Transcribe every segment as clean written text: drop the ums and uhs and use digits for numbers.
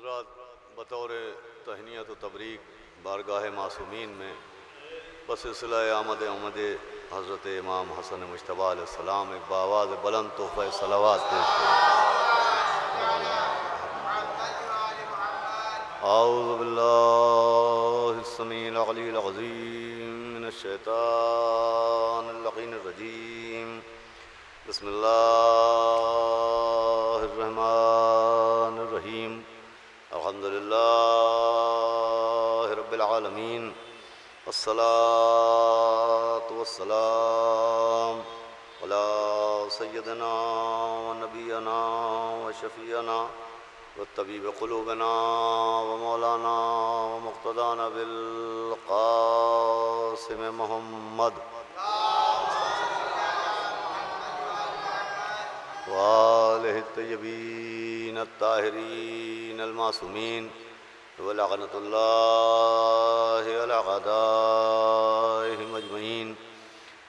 حضرات، بطور تہنیت و تبریک بارگاہ معصومین میں بسلسلہ آمد حضرت امام حسن مجتبیٰ علیہ السلام ایک بآواز بلند تحفہ صلوات پیش کریں۔ اعوذ باللہ السمیع العلی العظیم من الشیطان اللعین الرجیم، بسم اللہ الرحمن الرحیم، الحمدللہ رب العالمین، والصلاة والسلام علی سیدنا و نبینا و شفیعنا و طبیب قلوبنا و مولانا و مقتدانا بالقاسم محمد وآلہ الطیبین الطاہرین المعصومین، ولعنۃ اللہ علی اعدائہم اجمعین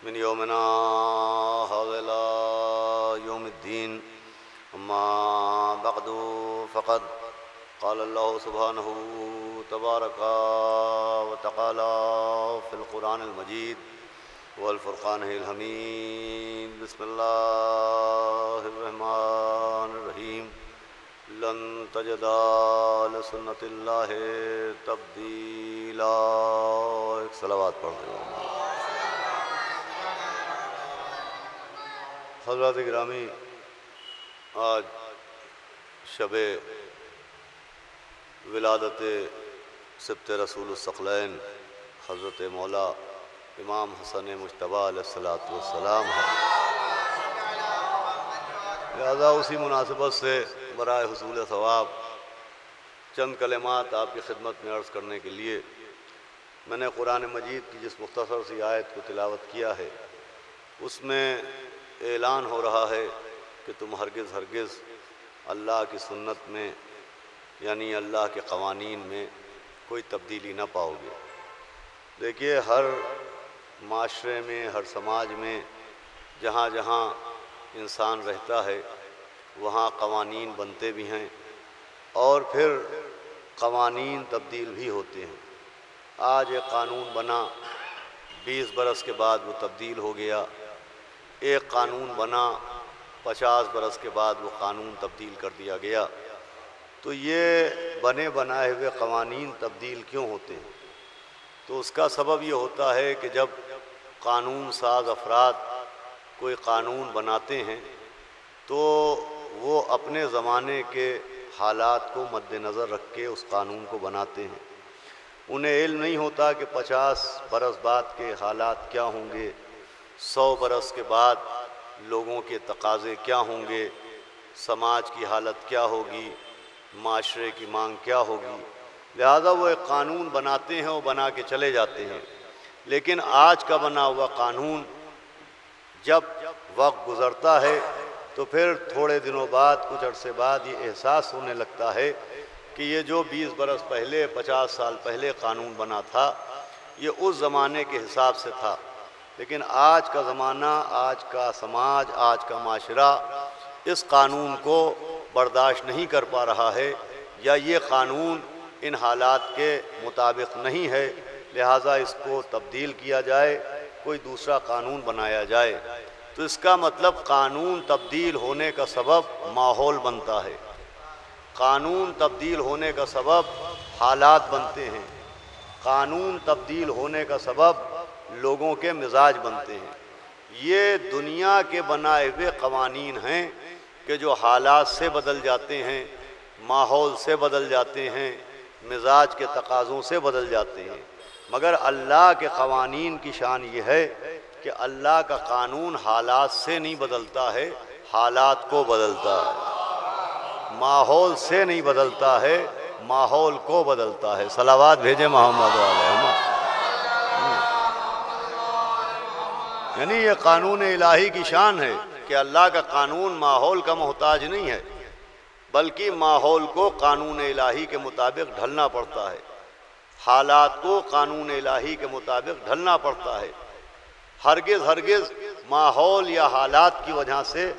من یومنا ھذا الی یوم الدین۔ اما بعد فقد قال اللہ سبحانہ تبارک وتعالی فی القرآن المجید والفرقان الحمید۔ بسم اللہ الرحمن الرحیم، لن تجد لسنت اللہ تبدیلا۔ ایک صلوات پڑھ دیں۔ حضرات گرامی، آج شب ولادت سبط رسول الثقلین حضرت مولا امام حسن مجتبیٰ علیہ السلام ہے، لہذا اسی مناسبت سے برائے حصول ثواب چند کلمات آپ کی خدمت میں عرض کرنے کے لیے میں نے قرآن مجید کی جس مختصر سی آیت کو تلاوت کیا ہے، اس میں اعلان ہو رہا ہے کہ تم ہرگز ہرگز اللہ کی سنت میں یعنی اللہ کے قوانین میں کوئی تبدیلی نہ پاؤ گے۔ دیکھیے، ہر معاشرے میں، ہر سماج میں جہاں جہاں انسان رہتا ہے وہاں قوانین بنتے بھی ہیں اور پھر قوانین تبدیل بھی ہوتے ہیں۔ آج ایک قانون بنا، 20 برس کے بعد وہ تبدیل ہو گیا، ایک قانون بنا، 50 برس کے بعد وہ قانون تبدیل کر دیا گیا۔ تو یہ بنے بنائے ہوئے قوانین تبدیل کیوں ہوتے ہیں؟ تو اس کا سبب یہ ہوتا ہے کہ جب قانون ساز افراد کوئی قانون بناتے ہیں تو وہ اپنے زمانے کے حالات کو مد نظر رکھ کے اس قانون کو بناتے ہیں۔ انہیں علم نہیں ہوتا کہ 50 برس بعد کے حالات کیا ہوں گے، 100 برس کے بعد لوگوں کے تقاضے کیا ہوں گے، سماج کی حالت کیا ہوگی، معاشرے کی مانگ کیا ہوگی، لہذا وہ ایک قانون بناتے ہیں اور بنا کے چلے جاتے ہیں۔ لیکن آج کا بنا ہوا قانون جب وقت گزرتا ہے تو پھر تھوڑے دنوں بعد، کچھ عرصے بعد یہ احساس ہونے لگتا ہے کہ یہ جو 20 برس پہلے، 50 سال پہلے قانون بنا تھا یہ اس زمانے کے حساب سے تھا، لیکن آج کا زمانہ، آج کا سماج، آج کا معاشرہ اس قانون کو برداشت نہیں کر پا رہا ہے، یا یہ قانون ان حالات کے مطابق نہیں ہے، لہٰذا اس کو تبدیل کیا جائے، کوئی دوسرا قانون بنایا جائے۔ تو اس کا مطلب قانون تبدیل ہونے کا سبب ماحول بنتا ہے، قانون تبدیل ہونے کا سبب حالات بنتے ہیں، قانون تبدیل ہونے کا سبب لوگوں کے مزاج بنتے ہیں۔ یہ دنیا کے بنائے ہوئے قوانین ہیں کہ جو حالات سے بدل جاتے ہیں، ماحول سے بدل جاتے ہیں، مزاج کے تقاضوں سے بدل جاتے ہیں، مگر اللہ کے قوانین کی شان یہ ہے کہ اللہ کا قانون حالات سے نہیں بدلتا ہے، حالات کو بدلتا ہے، ماحول سے نہیں بدلتا ہے، ماحول کو بدلتا ہے۔ صلوات بھیجیں محمد علیہ۔ یعنی یہ قانون الہی کی شان ہے کہ اللہ کا قانون ماحول کا محتاج نہیں ہے، بلکہ ماحول کو قانون الہی کے مطابق ڈھلنا پڑتا ہے، حالات کو قانون الہی کے مطابق ڈھلنا پڑتا ہے۔ ہرگز ماحول یا حالات کی وجہ سے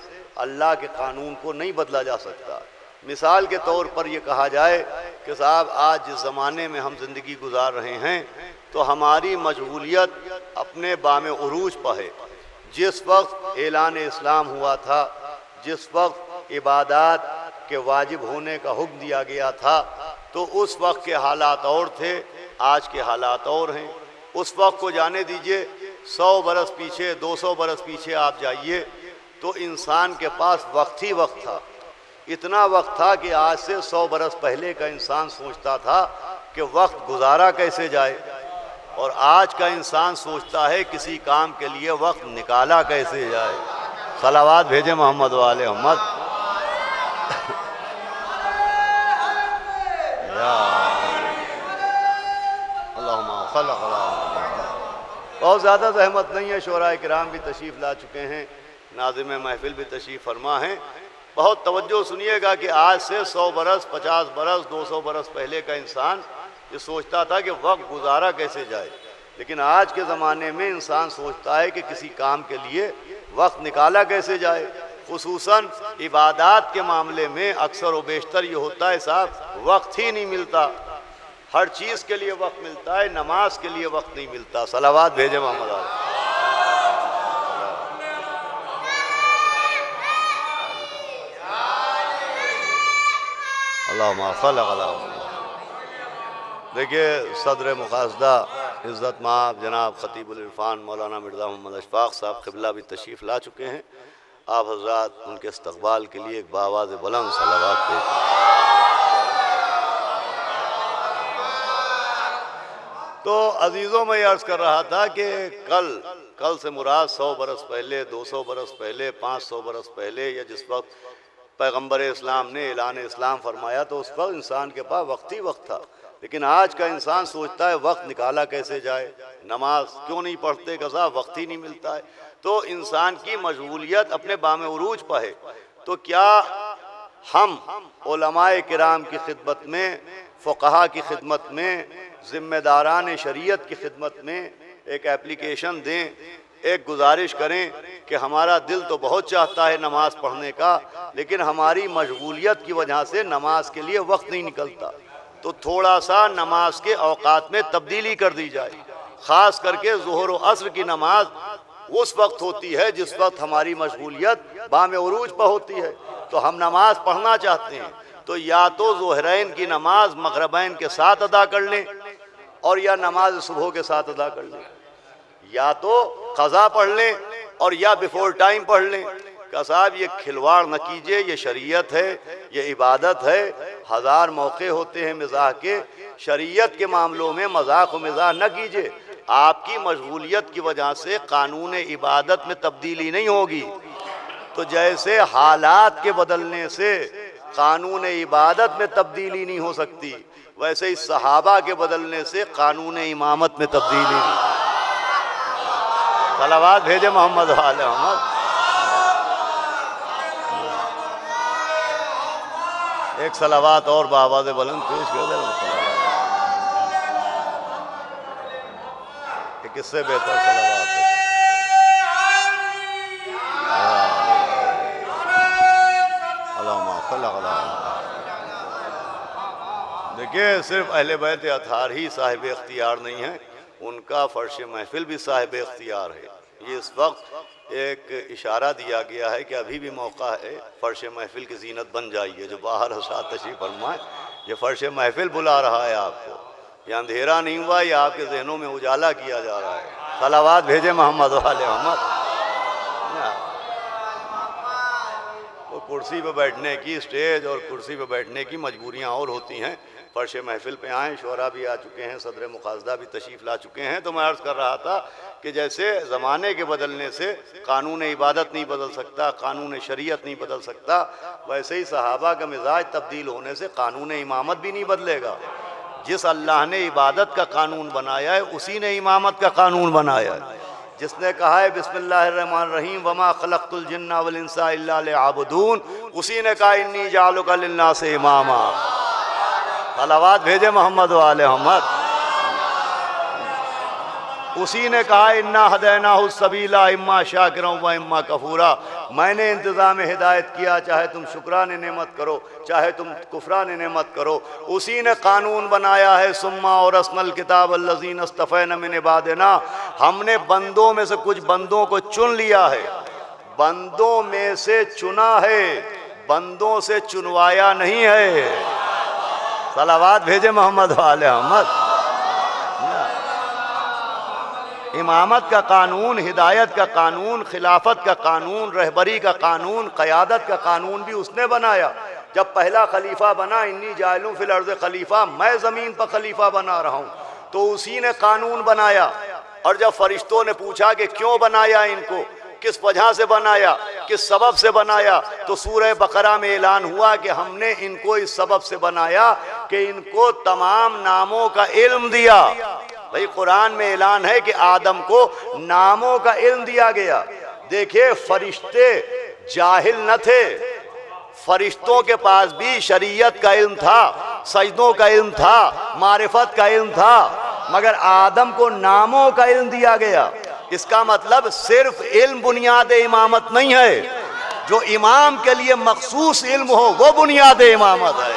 اللہ کے قانون کو نہیں بدلا جا سکتا، مثال کے طور پر یہ کہا جائے کہ صاحب آج جس زمانے میں ہم زندگی گزار رہے ہیں تو ہماری مشغولیت اپنے بام عروج پر ہے۔ جس وقت اعلان اسلام ہوا تھا، جس وقت عبادات کے واجب ہونے کا حکم دیا گیا تھا، تو اس وقت کے حالات اور تھے، آج کے حالات اور ہیں۔ اس وقت کو جانے دیجئے، 100 برس پیچھے، 200 برس پیچھے آپ جائیے تو انسان کے پاس وقت ہی وقت تھا۔ اتنا وقت تھا کہ آج سے 100 برس پہلے کا انسان سوچتا تھا کہ وقت گزارا کیسے جائے، اور آج کا انسان سوچتا ہے کسی کام کے لیے وقت نکالا کیسے جائے۔ صلوات بھیجے محمد والے محمد۔ اللہم صل علی محمد۔ بہت زیادہ زحمت نہیں ہے، شعراء کرام بھی تشریف لا چکے ہیں، ناظم محفل بھی تشریف فرما ہیں۔ بہت توجہ سنیے گا کہ آج سے 100 برس، 50 برس، 200 برس پہلے کا انسان یہ سوچتا تھا کہ وقت گزارا کیسے جائے، لیکن آج کے زمانے میں انسان سوچتا ہے کہ کسی کام کے لیے وقت نکالا کیسے جائے۔ خصوصاً عبادات کے معاملے میں اکثر و بیشتر یہ ہوتا ہے صاحب وقت ہی نہیں ملتا۔ ہر چیز کے لیے وقت ملتا ہے، نماز کے لیے وقت نہیں ملتا۔ صلوات بھیجے محمد علیہ۔ اللہم صل علی محمد۔ دیکھیے صدر مقاصدہ عزت مآب جناب خطیب العرفان مولانا مرزا محمد اشفاق صاحب قبلہ بھی تشریف لا چکے ہیں۔ آپ حضرات ان کے استقبال کے لیے ایک بآواز بلند صلوات پیش کریں۔ تو عزیزوں میں یہ عرض کر رہا تھا کہ کل سے مراد 100 برس پہلے، 200 برس پہلے، 500 برس پہلے، یا جس وقت پیغمبر اسلام نے اعلان اسلام فرمایا تو اس وقت انسان کے پاس وقت ہی وقت تھا، لیکن آج کا انسان سوچتا ہے وقت نکالا کیسے جائے، نماز کیوں نہیں پڑھتے کہ صاحب وقت ہی نہیں ملتا ہے۔ تو انسان کی مشغولیت اپنے بام عروج پر ہے۔ تو کیا ہم علماء کرام کی خدمت میں، فقہا کی خدمت میں، ذمہ داران شریعت کی خدمت میں ایک اپلیکیشن دیں، ایک گزارش کریں کہ ہمارا دل تو بہت چاہتا ہے نماز پڑھنے کا، لیکن ہماری مشغولیت کی وجہ سے نماز کے لیے وقت نہیں نکلتا، تو تھوڑا سا نماز کے اوقات میں تبدیلی کر دی جائے۔ خاص کر کے ظہر و عصر کی نماز اس وقت ہوتی ہے جس وقت ہماری مشغولیت بام عروج پر ہوتی ہے، تو ہم نماز پڑھنا چاہتے ہیں تو یا تو ظہرین کی نماز مغربین کے ساتھ ادا کر لیں، اور یا نماز صبح کے ساتھ ادا کر لیں، یا تو قضا پڑھ لیں اور یا بیفور ٹائم پڑھ لیں۔ کہ صاحب یہ کھلواڑ نہ کیجئے، یہ شریعت ہے، یہ عبادت ہے۔ ہزار موقع ہوتے ہیں مزاح کے، شریعت کے معاملوں میں مذاق و مزاح نہ کیجئے۔ آپ کی مشغولیت کی وجہ سے قانون عبادت میں تبدیلی نہیں ہوگی۔ تو جیسے حالات کے بدلنے سے قانون عبادت میں تبدیلی نہیں ہو سکتی، ویسے ہی صحابہ کے بدلنے سے قانون امامت میں تبدیلی نہیں۔ صلوات بھیجے محمد والے محمد۔ ایک صلوات اور بآواز بلند پیش کر دیں۔ ایک اس سے بہتر صلوات ہے۔ اللہم صل علی محمد۔ دیکھیے صرف اہل بیت اطہار ہی صاحب اختیار نہیں ہیں، ان کا فرش محفل بھی صاحب اختیار ہے۔ یہ اس وقت ایک اشارہ دیا گیا ہے کہ ابھی بھی موقع ہے، فرش محفل کی زینت بن جائیے۔ جو باہر حضرات تشریف فرمائیں، یہ فرش محفل بلا رہا ہے آپ کو، یہ اندھیرا نہیں ہوا، یہ آپ کے ذہنوں میں اجالا کیا جا رہا ہے۔ صلوات بھیجے محمد والے محمد۔ وہ کرسی پہ بیٹھنے کی، اسٹیج اور کرسی پہ بیٹھنے کی مجبوریاں اور ہوتی ہیں، فرش محفل پہ آئیں۔ شعراء بھی آ چکے ہیں، صدر مقاصدہ بھی تشریف لا چکے ہیں۔ تو میں عرض کر رہا تھا کہ جیسے زمانے کے بدلنے سے قانون عبادت نہیں بدل سکتا، قانون شریعت نہیں بدل سکتا، ویسے ہی صحابہ کا مزاج تبدیل ہونے سے قانون امامت بھی نہیں بدلے گا۔ جس اللہ نے عبادت کا قانون بنایا ہے اسی نے امامت کا قانون بنایا ہے۔ جس نے کہا ہے بسم اللہ الرحمن الرحیم وما خلقت الجن والانس الا ليعبدون، اسی نے کہا انی جعلک للناس اماما۔ صلوات بھیجے محمد و آل محمد۔ اسی نے کہا انا ہدیناہ السبیل اما شاکرا و اما کفورا، میں نے انتظام ہدایت کیا، چاہے تم شکران نعمت کرو چاہے تم کفران نعمت کرو۔ اسی نے قانون بنایا ہے ثم اورثنا الکتاب الذین اصطفینا من عبادنا، ہم نے بندوں میں سے کچھ بندوں کو چن لیا ہے، بندوں میں سے چنا ہے، بندوں سے چنوایا نہیں ہے۔ صلوات بھیجے محمد والے محمد۔ امامت کا قانون، ہدایت کا قانون، خلافت کا قانون، رہبری کا قانون، قیادت کا قانون بھی اس نے بنایا۔ جب پہلا خلیفہ بنا انی جاعل فی الارض خلیفہ، میں زمین پر خلیفہ بنا رہا ہوں، تو اسی نے قانون بنایا۔ اور جب فرشتوں نے پوچھا کہ کیوں بنایا ان کو، کس وجہ سے بنایا، کس سبب سے بنایا، تو سورہ بقرہ میں اعلان ہوا کہ ہم نے ان کو اس سبب سے بنایا کہ ان کو تمام ناموں کا علم دیا۔ بھئی قرآن میں اعلان ہے کہ آدم کو ناموں کا علم دیا گیا۔ دیکھیں فرشتے جاہل نہ تھے، فرشتوں کے پاس بھی شریعت کا علم تھا، سجدوں کا علم تھا، معرفت کا علم تھا، مگر آدم کو ناموں کا علم دیا گیا۔ اس کا مطلب صرف علم بنیاد امامت نہیں ہے، جو امام کے لیے مخصوص علم ہو وہ بنیاد امامت ہے۔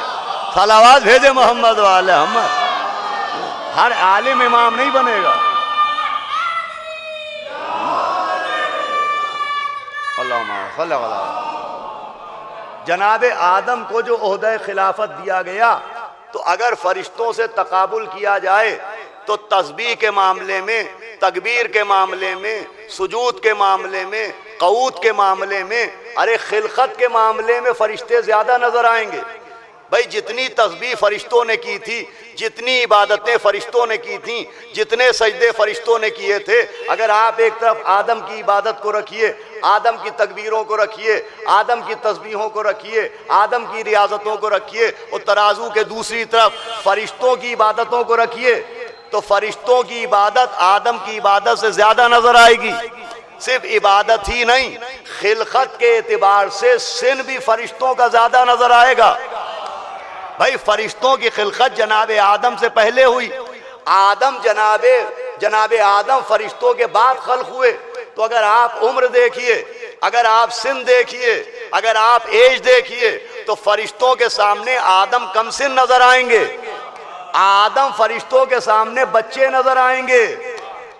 صلوات بھیجے محمد والے محمد۔ ہر عالم امام نہیں بنے گا۔ اللہم صلی اللہ علیہ۔ جناب آدم کو جو عہدہ خلافت دیا گیا، تو اگر فرشتوں سے تقابل کیا جائے تو تسبیح کے معاملے میں، تکبیر کے معاملے میں، سجود کے معاملے میں، قعود کے معاملے میں، ارے خلقت کے معاملے میں فرشتے زیادہ نظر آئیں گے۔ بھئی جتنی تسبیح فرشتوں نے کی تھی، جتنی عبادتیں فرشتوں نے کی تھیں، جتنے سجدے فرشتوں نے کیے تھے، اگر آپ ایک طرف آدم کی عبادت کو رکھیے، آدم کی تکبیروں کو رکھیے، آدم کی تسبیحوں کو رکھیے، آدم کی ریاضتوں کو رکھیے، اور ترازو کے دوسری طرف فرشتوں کی عبادتوں کو رکھیے، تو فرشتوں کی عبادت آدم کی عبادت سے زیادہ نظر آئے گی۔ صرف عبادت ہی نہیں، خلقت کے اعتبار سے سن بھی فرشتوں کا زیادہ نظر آئے گا۔ بھائی فرشتوں کی خلقت جناب آدم سے پہلے ہوئی، آدم جناب آدم فرشتوں کے بعد خلق ہوئے۔ تو اگر آپ عمر دیکھیے، اگر آپ سن دیکھیے، اگر آپ ایج دیکھیے، تو فرشتوں کے سامنے آدم کم سن نظر آئیں گے، آدم فرشتوں کے سامنے بچے نظر آئیں گے۔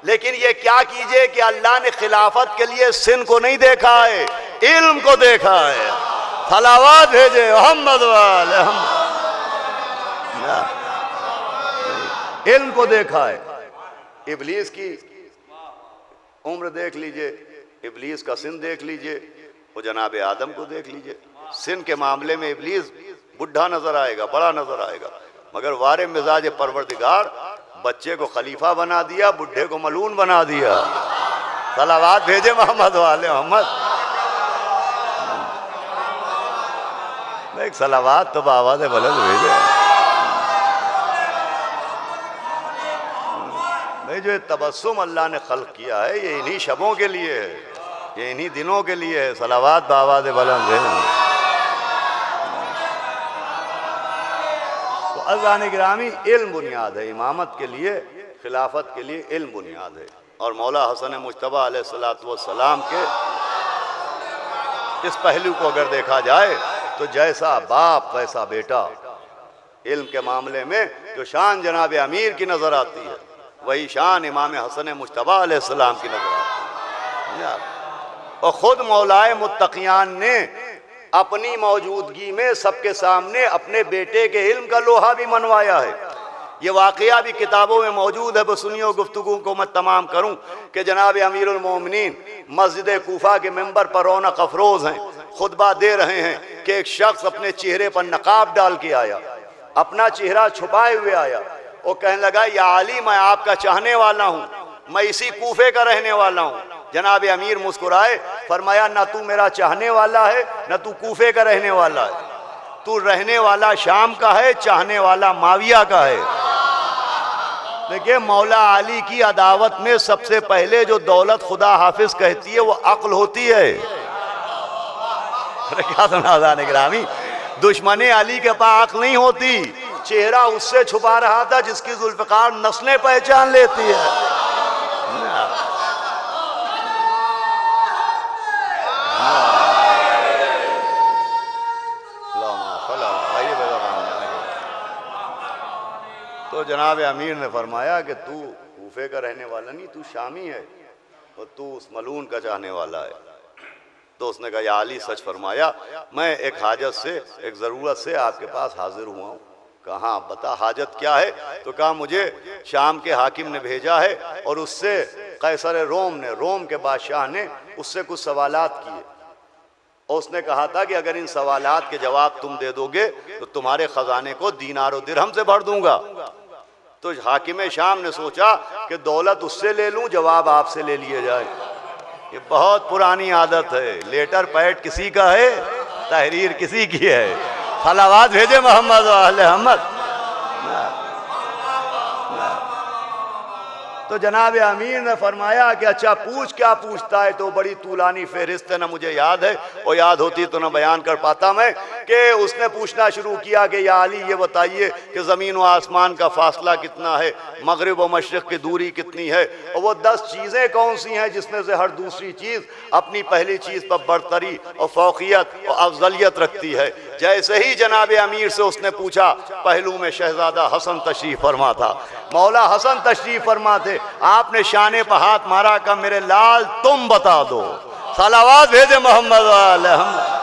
لیکن یہ کیا کیجئے کہ اللہ نے خلافت کے لیے سن کو نہیں دیکھا ہے، علم کو دیکھا ہے۔ صلوات بھیجے محمد والے محمد۔ علم کو دیکھا ہے۔ ابلیس کی عمر دیکھ لیجئے، ابلیس کا سن دیکھ لیجئے، وہ جناب آدم کو دیکھ لیجئے۔ سن کے معاملے میں ابلیس بڈھا نظر آئے گا، بڑا نظر آئے گا، مگر وار مزاج پروردگار بچے کو خلیفہ بنا دیا، بڈھے کو ملعون بنا دیا۔ صلوات بھیجے محمد والے محمد۔ ایک صلوات تو بآواز بلند بھیجے۔ بھئی جو تبسم اللہ نے خلق کیا ہے یہ انہی شبوں کے لیے ہے، یہ انہی دنوں کے لیے ہے۔ صلوات بآواز بلند ہے۔ تو عزیزان گرامی علم بنیاد ہے، امامت کے لیے، خلافت کے لیے علم بنیاد ہے۔ اور مولا حسن مجتبیٰ علیہ السلام کے اس پہلو کو اگر دیکھا جائے تو جیسا باپ ویسا بیٹا، علم کے معاملے میں جو شان جناب امیر کی نظر آتی ہے وہی شان امام حسن مجتبیٰ علیہ السلام کی نظر آتی ہے۔ اور خود مولائے متقیان نے اپنی موجودگی میں سب کے سامنے اپنے بیٹے کے علم کا لوہا بھی منوایا ہے۔ یہ واقعہ بھی کتابوں میں موجود ہے، بسنیوں گفتگو کو میں تمام کروں کہ جناب امیر المومنین مسجد کوفہ کے ممبر پر رونق افروز ہیں، خطبہ دے رہے ہیں کہ ایک شخص اپنے چہرے پر نقاب ڈال کے آیا، اپنا چہرہ چھپائے ہوئے آیا، وہ کہنے لگا یا علی میں آپ کا چاہنے والا ہوں، میں اسی کوفے کا رہنے والا ہوں۔ جناب امیر مسکرائے، فرمایا نہ تو میرا چاہنے والا ہے نہ تو کوفے کا رہنے والا ہے، تو رہنے والا شام کا ہے، چاہنے والا معاویہ کا ہے۔ دیکھیں مولا علی کی عداوت میں سب سے پہلے جو دولت خدا حافظ کہتی ہے وہ عقل ہوتی ہے۔ کیا سنا عزیزان گرامی، دشمن علی کے پاس عقل نہیں ہوتی، چہرہ اس سے چھپا رہا تھا جس کی ذوالفقار نسلیں پہچان لیتی ہے۔ تو جناب امیر نے فرمایا کہ تو کوفے کا رہنے والا نہیں، تو شامی ہے اور تو اس ملعون کا چاہنے والا ہے۔ تو اس نے کہا یا علی سچ فرمایا، میں ایک حاجت سے، ایک ضرورت سے آپ کے پاس حاضر ہوا ہوں۔ کہا ہاں بتا حاجت کیا ہے؟ تو کہا مجھے شام کے حاکم نے بھیجا ہے اور اس سے قیصر روم کے بادشاہ نے اس سے کچھ سوالات کیے، اور اس نے کہا تھا کہ اگر ان سوالات کے جواب تم دے دو گے تو تمہارے خزانے کو دینار و درہم سے بھر دوں گا۔ تو حاکم شام نے سوچا کہ دولت اس سے لے لوں، جواب آپ سے لے لیے جائے۔ یہ بہت پرانی عادت ہے، لیٹر پیڈ کسی کا ہے، تحریر کسی کی ہے۔ صلوات بھیجے محمد و اہل محمد۔ تو جناب امیر نے فرمایا کہ اچھا پوچھ کیا پوچھتا ہے؟ تو بڑی طولانی فہرست ہے، نہ مجھے یاد ہے، اور یاد ہوتی تو نہ بیان کر پاتا میں، کہ اس نے پوچھنا شروع کیا کہ یا علی یہ بتائیے کہ زمین و آسمان کا فاصلہ کتنا ہے، مغرب و مشرق کی دوری کتنی ہے، اور وہ 10 چیزیں کون سی ہیں جس میں سے ہر دوسری چیز اپنی پہلی چیز پر برتری اور فوقیت اور افضلیت رکھتی ہے۔ جیسے ہی جناب امیر سے اس نے پوچھا، پہلو میں شہزادہ حسن تشریف فرما تھا، مولا حسن تشریف فرما تھے۔ آپ نے شانے پہ ہاتھ مارا کہ میرے لال تم بتا دو۔ صلوات بھیجے محمد علیہ محمد۔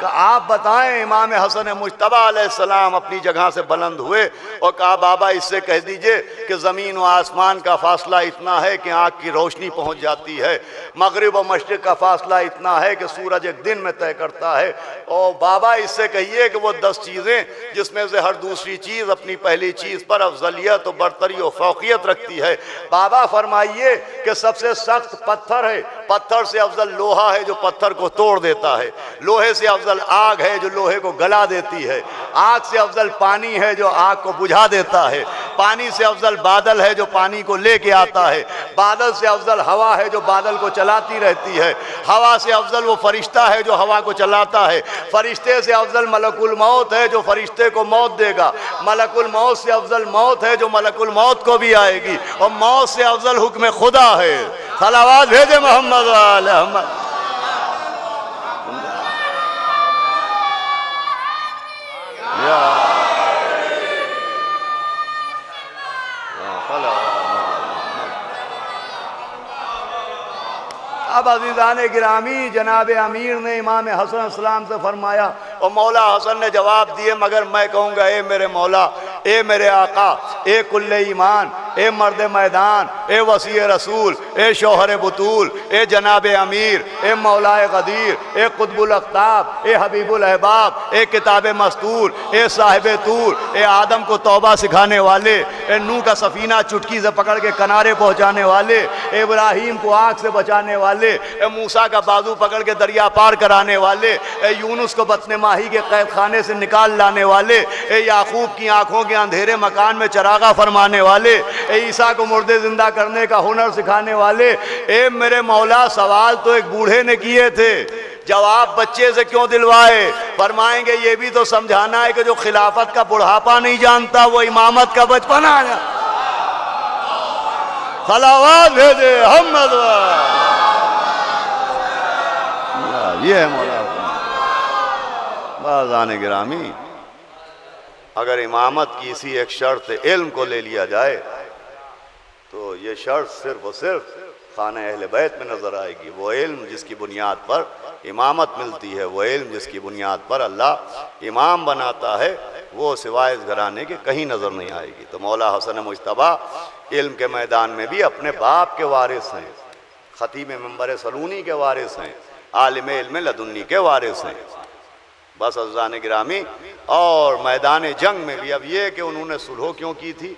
کہ آپ بتائیں۔ امام حسن مجتبی علیہ السلام اپنی جگہ سے بلند ہوئے اور کہا بابا اس سے کہہ دیجئے کہ زمین و آسمان کا فاصلہ اتنا ہے کہ آنکھ کی روشنی پہنچ جاتی ہے، مغرب و مشرق کا فاصلہ اتنا ہے کہ سورج ایک دن میں طے کرتا ہے، اور بابا اس سے کہیے کہ وہ 10 چیزیں جس میں سے ہر دوسری چیز اپنی پہلی چیز پر افضلیت و برتری و فوقیت رکھتی ہے۔ بابا فرمائیے کہ سب سے سخت پتھر ہے، پتھر سے افضل لوہا ہے جو پتھر کو توڑ دیتا ہے، لوہے سے افضل آگ ہے جو لوہے کو گلا دیتی ہے، آگ سے افضل پانی ہے جو آگ کو بجھا دیتا ہے، پانی سے افضل بادل ہے جو پانی کو لے کے آتا ہے، بادل سے افضل ہوا ہے جو بادل کو چلاتی رہتی ہے، ہوا سے افضل وہ فرشتہ ہے جو ہوا کو چلاتا ہے، فرشتے سے افضل ملک الموت ہے جو فرشتے کو موت دے گا، ملک الموت سے افضل موت ہے جو ملک الموت کو بھی آئے گی، اور موت سے افضل حکم خدا ہے۔ صلوات بھیجے محمد علیہ محمد۔ اب عزیزان گرامی، جناب امیر نے امام حسن السلام سے فرمایا، اور مولا حسن نے جواب دیے مگر میں کہوں گا اے میرے مولا، اے میرے آقا، اے کل ایمان، اے مرد میدان، اے وسیع رسول، اے شوہر بطول، اے جناب امیر، اے مولا غدیر، اے قطب الاقطاب، اے حبیب الاحباب، اے کتاب مستور، اے صاحب طور، اے آدم کو توبہ سکھانے والے، اے نوح کا سفینہ چٹکی سے پکڑ کے کنارے پہنچانے والے، اے ابراہیم کو آگ سے بچانے والے، اے موسیٰ کا بازو پکڑ کے دریا پار کرانے والے، اے یونس کو بطن ماہی کے قید خانے سے نکال لانے والے، اے یعقوب کی آنکھوں کے اندھیرے مکان میں چراغاں فرمانے والے، اے عیسیٰ کو مردے زندہ کرنے کا ہنر سکھانے والے، اے میرے مولا سوال تو ایک بوڑھے نے کیے تھے، جواب بچے سے کیوں دلوائے؟ فرمائیں گے یہ بھی تو سمجھانا ہے کہ جو خلافت کا بڑھاپا نہیں جانتا وہ امامت کا بچپن آیا۔ صلوات بھیجے محمد۔ یہ ہے مولا بازان گرامی، اگر امامت کی اسی ایک شرط علم کو لے لیا جائے تو یہ شرط صرف و صرف خانہ اہل بیت میں نظر آئے گی۔ وہ علم جس کی بنیاد پر امامت ملتی ہے، وہ علم جس کی بنیاد پر اللہ امام بناتا ہے، وہ سوائے اس گھرانے کے کہیں نظر نہیں آئے گی۔ تو مولا حسن مجتبی علم کے میدان میں بھی اپنے باپ کے وارث ہیں، خطیب منبر سلونی کے وارث ہیں، عالم علم لدنی کے وارث ہیں۔ بس عزیزان گرامی، اور میدان جنگ میں بھی اب یہ کہ انہوں نے صلح کیوں کی تھی،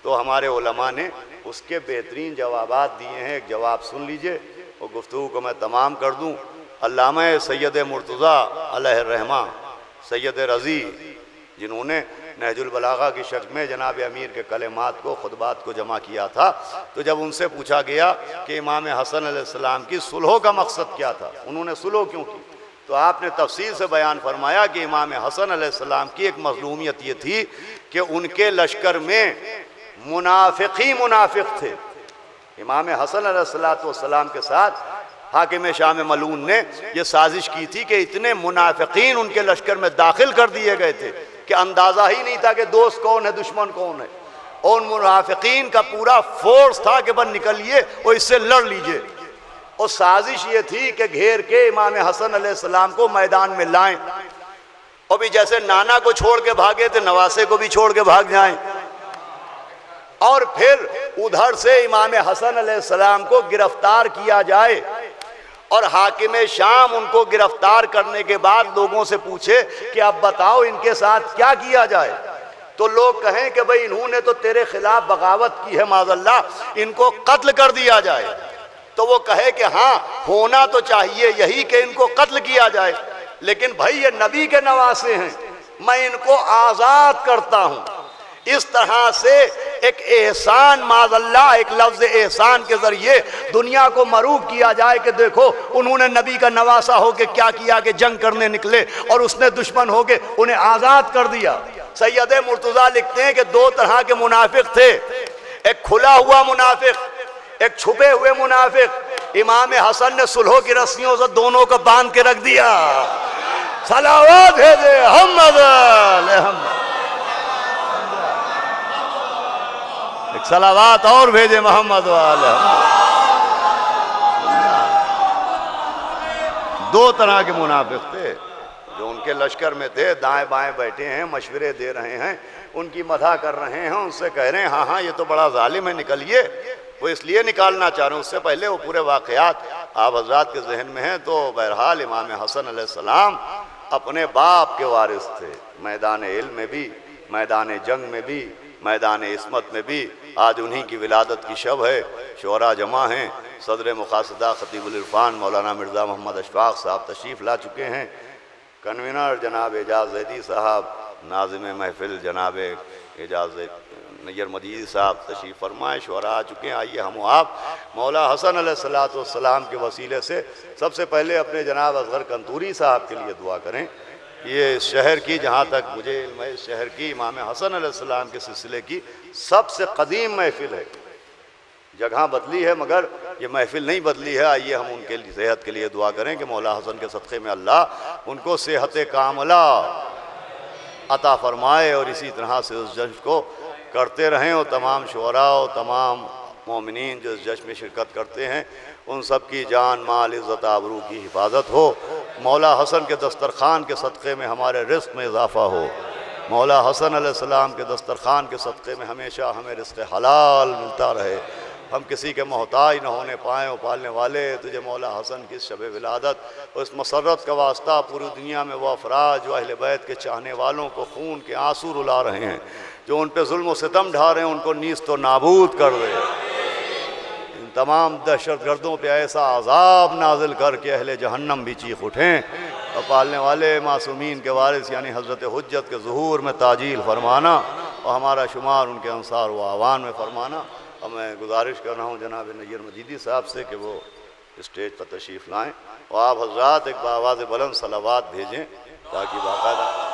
تو ہمارے علماء نے اس کے بہترین جوابات دیے ہیں۔ ایک جواب سن لیجئے اور گفتگو کو میں تمام کر دوں۔ علامہ سید مرتضیٰ علیہ الرحمہ، سید رضی، جنہوں نے نہج البلاغہ کی شکل میں جناب امیر کے کلمات کو، خطبات کو جمع کیا تھا، تو جب ان سے پوچھا گیا کہ امام حسن علیہ السلام کی صلح کا مقصد کیا تھا، انہوں نے صلح کیوں کی، تو آپ نے تفصیل سے بیان فرمایا کہ امام حسن علیہ السلام کی ایک مظلومیت یہ تھی کہ ان کے لشکر میں منافقی منافق تھے۔ امام حسن علیہ السلام کے ساتھ حاکم شام ملعون نے یہ سازش کی تھی کہ اتنے منافقین ان کے لشکر میں داخل کر دیے گئے تھے کہ اندازہ ہی نہیں تھا کہ دوست کون ہے دشمن کون ہے. اور ان منافقین کا پورا فورس تھا کہ بس نکلیے اور اس سے لڑ لیجئے. اور سازش یہ تھی کہ گھیر کے امام حسن علیہ السلام کو میدان میں لائیں، اور بھی جیسے نانا کو چھوڑ کے بھاگے تھے نواسے کو بھی چھوڑ کے بھاگ جائیں، اور پھر ادھر سے امام حسن علیہ السلام کو گرفتار کیا جائے. اور حاکم شام ان کو گرفتار کرنے کے بعد لوگوں سے پوچھے کہ اب بتاؤ ان کے ساتھ کیا کیا جائے. تو لوگ کہیں کہ بھئی انہوں نے تو تیرے خلاف بغاوت کی ہے معاذ اللہ، ان کو قتل کر دیا جائے. تو وہ کہے کہ ہاں ہونا تو چاہیے یہی کہ ان کو قتل کیا جائے، لیکن بھائی یہ نبی کے نواسے ہیں، میں ان کو آزاد کرتا ہوں. اس طرح سے ایک احسان معاذ اللہ، ایک لفظ احسان کے ذریعے دنیا کو مروب کیا جائے کہ دیکھو انہوں نے نبی کا نواسا ہو کے کیا کیا کہ جنگ کرنے نکلے اور اس نے دشمن ہو کے انہیں آزاد کر دیا. سید مرتضیٰ لکھتے ہیں کہ دو طرح کے منافق تھے، ایک کھلا ہوا منافق، ایک چھپے ہوئے منافق. امام حسن نے صلح کی رسیوں سے دونوں کو باندھ کے رکھ دیا. صلوات بھیجے محمد علیہ محمد، ایک صلوات اور بھیجے محمد علیہ محمد. دو طرح کے منافق تھے جو ان کے لشکر میں تھے، دائیں بائیں بیٹھے ہیں، مشورے دے رہے ہیں، ان کی مدح کر رہے ہیں، ان سے کہہ رہے ہیں ہاں یہ تو بڑا ظالم ہے نکلیے. وہ اس لیے نکالنا چاہ رہے ہیں، اس سے پہلے وہ پورے واقعات آپ حضرات کے ذہن میں ہیں. تو بہرحال امام حسن علیہ السلام اپنے باپ کے وارث تھے، میدان علم میں بھی، میدان جنگ میں بھی، میدان عصمت میں بھی. آج انہی کی ولادت کی شب ہے، شعراء جمع ہیں. صدر مقاصدہ خطیب العرفان مولانا مرزا محمد اشفاق صاحب تشریف لا چکے ہیں. کنوینر جناب اعجاز زیدی صاحب، ناظم محفل جناب اعجاز نیر مدیدی صاحب تشریف فرمائے. شعراء آ چکے ہیں. آئیے ہم و آپ مولا حسن علیہ السلام کے وسیلے سے سب سے پہلے اپنے جناب اصغر کنتوری صاحب کے لیے دعا کریں. یہ شہر کی، جہاں تک مجھے علم ہے، شہر کی امام حسن علیہ السلام کے سلسلے کی سب سے قدیم محفل ہے. جگہ بدلی ہے مگر یہ محفل نہیں بدلی ہے. آئیے ہم ان کے صحت کے لیے دعا کریں کہ مولا حسن کے صدقے میں اللہ ان کو صحت کاملہ عطا فرمائے اور اسی طرح سے اس جشن کو کرتے رہیں. اور تمام شعراء اور تمام مومنین جو اس جشن میں شرکت کرتے ہیں ان سب کی جان مال عزت آبرو کی حفاظت ہو. مولا حسن کے دسترخوان کے صدقے میں ہمارے رزق میں اضافہ ہو. مولا حسن علیہ السلام کے دسترخوان کے صدقے میں ہمیشہ ہمیں رزق حلال ملتا رہے. ہم کسی کے محتاج نہ ہونے پائیں. اور پالنے والے تجھے مولا حسن کی شب ولادت اور اس مسرت کا واسطہ پوری دنیا میں وہ افراد جو اہل بیت کے چاہنے والوں کو خون کے آنسو رلا رہے ہیں، جو ان پہ ظلم و ستم ڈھا رہے ہیں، ان کو نیست و نابود کر دے. ان تمام دہشت گردوں پہ ایسا عذاب نازل کر کے اہل جہنم بھی چیخ اٹھیں. اور پالنے والے معصومین کے وارث یعنی حضرت حجت کے ظہور میں تعجیل فرمانا اور ہمارا شمار ان کے انصار و اعوان میں فرمانا. اور میں گزارش کر رہا ہوں جناب نیر مدیدی صاحب سے کہ وہ اسٹیج پر تشریف لائیں اور آپ حضرات ایک بآواز بلند صلوات بھیجیں تاکہ باقاعدہ